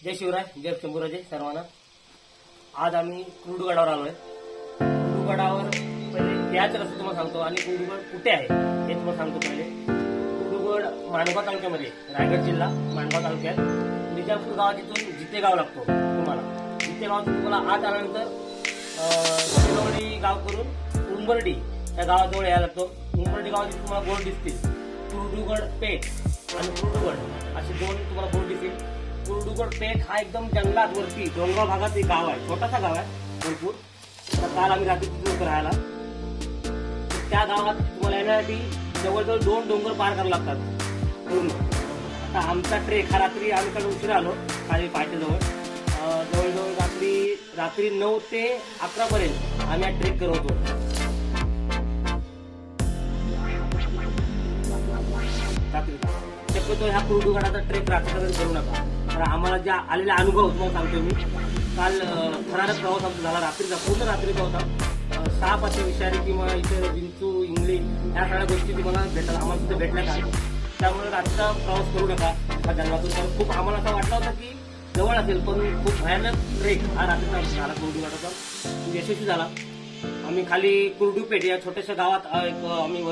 जय शिवराय, जय शंभूराजे सर्वांना। आज आम्ही कुर्डुगडावर आलोय। कुर्डुगडावर पहिले याच रस्ते तुम्हाला सांगतो आणि कुर्डुगड कुठे आहे हे तुम्हाला सांगतो। पहिले कुर्डुगड मांडवा तालुक्यामध्ये, रायगड जिल्हा मांडवा तालुक्यात निजापूर गावातून जितेगाव लागतो तुम्हाला। जितेगावातून तुम्हाला आत आल्यानंतर शिरवडी गाव करून उंबर्डी या गावाजवळ यायला लागतो। उंबर्डी गावात तुम्हाला बोर्ड दिसतील, कुर्डुगड पेठ आणि कुर्डुगड असे दोन तुम्हाला बोर्ड दिसतील। कुर्डुगड पेठ हा एकदम जंगलात वरती डोंगराळ भागात एक गाव आहे, छोटासा गाव आहे भरपूर। काल आम्ही रात्री तिथे राहायला, त्या गावात तुम्हाला येण्यासाठी जवळजवळ 2 डोंगर पार करावे लागतात पूर्ण। आता आमचा ट्रेक हा रात्री आम्ही काल उशिरा आलो, खाली पाठीजवळ जवळजवळ रात्री 9 ते 11 पर्यंत आम्ही हा ट्रेक करत होतो। शक्यतो ह्या कुर्डुगडाचा ट्रेक रात्रीपर्यंत करू नका, तर आम्हाला ज्या आलेला अनुभव तुम्हाला सांगतो मी। काल थरारक प्रवास आमचा झाला, रात्रीचा पूर्ण रात्रीचा होता। साप असे विषारी किंवा इथे विंचू, इंगळी ह्या सगळ्या गोष्टी तुम्हाला भेटतात, आम्हाला तिथे भेटल्या का। त्यामुळे रात्रीचा प्रवास करू नका त्या जंगलातून। तर खूप आम्हाला असं वाटलं होतं की जवळ असेल, पण खूप भयानक ट्रेक हा रात्रीचा झाला कुर्डुगडाचा, यशस्वी झाला। आम्ही खाली कुर्डुपेठ या छोट्याशा गावात आम्ही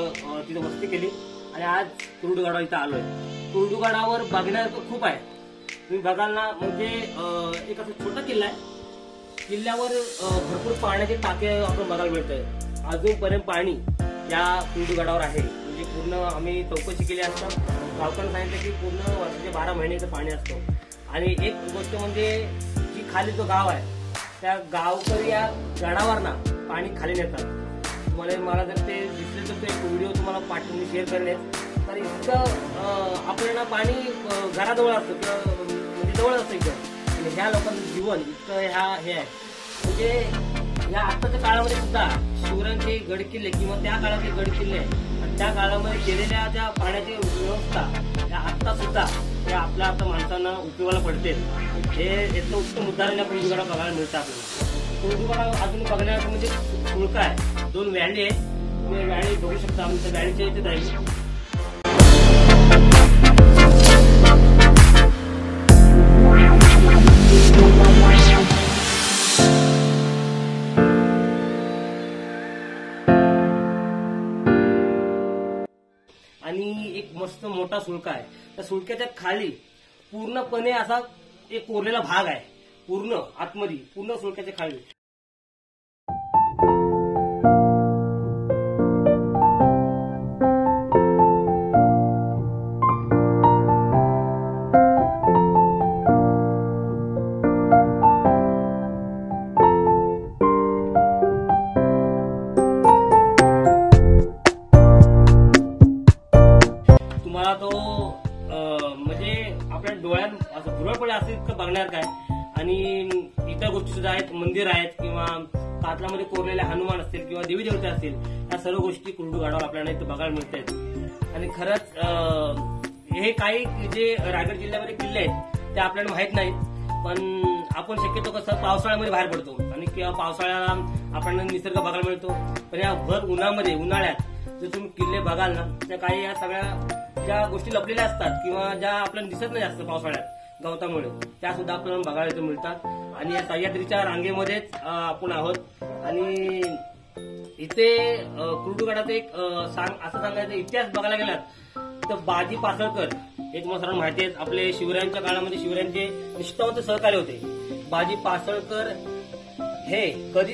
तिथे वस्ती केली आणि आज कुर्डुगडावर इथं आलोय। कुर्डुगडावर बघण्यासारखं खूप आहे, तुम्ही बघाल ना। म्हणजे एक असं छोटा किल्ला आहे, किल्ल्यावर भरपूर पाण्याचे टाके आपण बघायला मिळतंय। अजूनपर्यंत पाणी या कुर्डुगडावर आहे, म्हणजे पूर्ण आम्ही चौकशी केली असता गावकऱ्यांनी सांगितलं की पूर्ण वर्षाचे 12 महिन्याचं पाणी असतं। आणि एक गोष्ट म्हणजे की खाली जो गाव आहे त्या गावकरी या गडावर ना पाणी खाली नेतात। मला जर ते दिसले तर ते व्हिडिओ तुम्हाला पाठवून शेअर करणे, तर इतकं आपल्याला पाणी घराजवळ असतं किंवा म्हणजे जवळ असतं इथं। आणि ह्या लोकांचं जीवन इतकं हे आहे, म्हणजे या आत्ताच्या काळामध्ये सुद्धा शिवरायांचे गड किल्ले किंवा त्या काळातले गड किल्ले आणि त्या काळामध्ये केलेल्या ज्या पाण्याची व्यवस्था या आत्ता सुद्धा त्या आपल्या आता माणसांना उपयोगाला पडते। हे याचं उत्तम उदाहरण या कुर्डुगडावर बघायला मिळतं आपल्याला। कुर्डुगड अजून बघण्याचं म्हणजे सुळका आहे, 2 व्हॅली आहे, तुम्ही व्हॅली बघू शकता। आमच्या व्हॅलीच्या इथे जाईल आणि एक मस्त मोठा सुळका आहे। त्या सुळक्याच्या खाली पूर्णपणे असा एक कोरलेला भाग आहे, पूर्ण आतमध्ये पूर्ण सुळक्याच्या खाली। तुम्हाला तो म्हणजे आपल्या डोळ्यात असं भुरळ पडले असं इतकं बघणार काय। आणि इतर गोष्टी सुद्धा आहेत, मंदिर आहेत किंवा कातलामध्ये कोरलेले हनुमान असतील किंवा देवी देवता असतील, या सर्व गोष्टी कुर्डुगडावर आपल्याला इथं बघायला मिळत आहेत। आणि खरंच हे काही जे रायगड जिल्ह्यामध्ये किल्ले आहेत ते आपल्याला माहित नाहीत, पण आपण शक्यतो कसं पावसाळ्यामध्ये बाहेर पडतो आणि किंवा पावसाळ्याला आपल्याला निसर्ग बघायला मिळतो। पण या भर उन्हाळ्यात जर तुम्ही किल्ले बघाल ना, त्या काही या सगळ्या ज्या गोष्टी लपलेल्या असतात किंवा ज्या आपल्याला दिसत नाही जास्त पावसाळ्यात गवतामुळे, त्या सुद्धा आपल्याला बघायला मिळतात। आणि या सह्याद्रीच्या रांगेमध्येच आपण आहोत आणि इथे कुर्डुगडाचा एक असं सांगायचं इतिहास बघायला गेलात तर बाजी पासळकर हे तुम्हाला सर्वांना माहिती आहे, आपले शिवरायांच्या काळामध्ये शिवरायांचे निष्ठावंत सहकारी होते। बाजी पासळकर हे कधी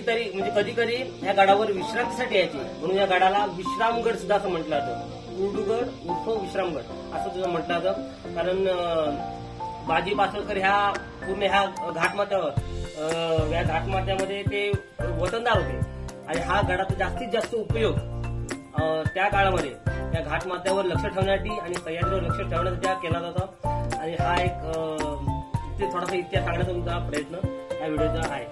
या गडावर विश्रांतीसाठी यायचे, म्हणून या गडाला विश्रामगड सुद्धा असं म्हटलं जातं। कुर्डुगड उर्फ विश्रामगड असं सुद्धा म्हटलं जातं, कारण बाजी पासळकर ह्या घाटमाथ्यामध्ये ते वतनदार होते। आणि हा गडाचा जास्तीत जास्त उपयोग त्या काळामध्ये या घाटमाथ्यावर लक्ष ठेवण्यासाठी आणि सह्याद्रीवर लक्ष ठेवण्यासाठी केला जातो। आणि हा एक थोडासा इतिहास सांगण्याचा सुद्धा प्रयत्न या व्हिडिओचा आहे।